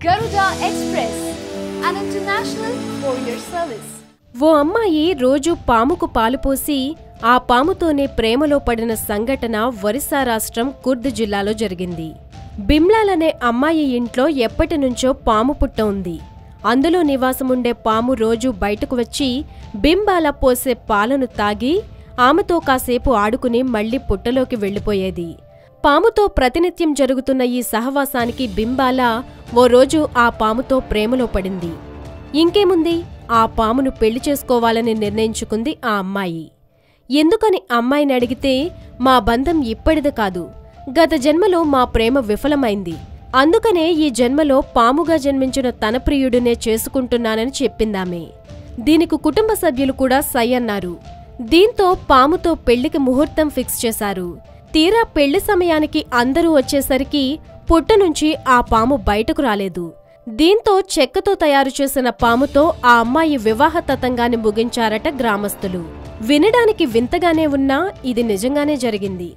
Garuda Express, an international courier service. ఓ అమ్మాయి రోజు పాముకు పాలు పోసి ఆ పాముతోనే ప్రేమలో పడిన సంఘటన ఒరిస్సా రాష్ట్రం కుర్ద్ జిల్లాలో జరిగింది. బిమ్లాలనే అమ్మాయి ఇంట్లో ఎప్పటినుంచో పాము పుట్ట ఉంది. అందులో నివాసముండే పాము రోజు బయటకు వచ్చి బింబాల పోసే పాలను తాగి ఆమెతో కాసేపు ఆడుకుని మళ్లీ పుట్టలోకి వెళ్లిపోయేది. పాముతో ప్రతినిత్యం జరుగుతున్న ఈ సహవాసానికి బింబాల ఓ రోజు ఆ పాముతో ప్రేమలో పడింది. ఇంకేముంది, ఆ పామును పెళ్లి చేసుకోవాలని నిర్ణయించుకుంది ఆ అమ్మాయి. ఎందుకని అమ్మాయిని అడిగితే, మా బంధం ఇప్పటిది కాదు, గత జన్మలో మా ప్రేమ విఫలమైంది, అందుకనే ఈ జన్మలో పాముగా జన్మించిన తన ప్రియుడినే చేసుకుంటున్నానని చెప్పిందామె. దీనికి కుటుంబ సభ్యులు కూడా సై అన్నారు. దీంతో పాముతో పెళ్లికి ముహూర్తం ఫిక్స్ చేశారు. తీరా పెళ్లి సమయానికి అందరూ వచ్చేసరికి పుట్ట నుంచి ఆ పాము బయటకు రాలేదు. దీంతో చెక్కతో తయారు చేసిన పాముతో ఆ అమ్మాయి వివాహ తతంగాన్ని ముగించారట గ్రామస్తులు. వినడానికి వింతగానే ఉన్నా ఇది నిజంగానే జరిగింది.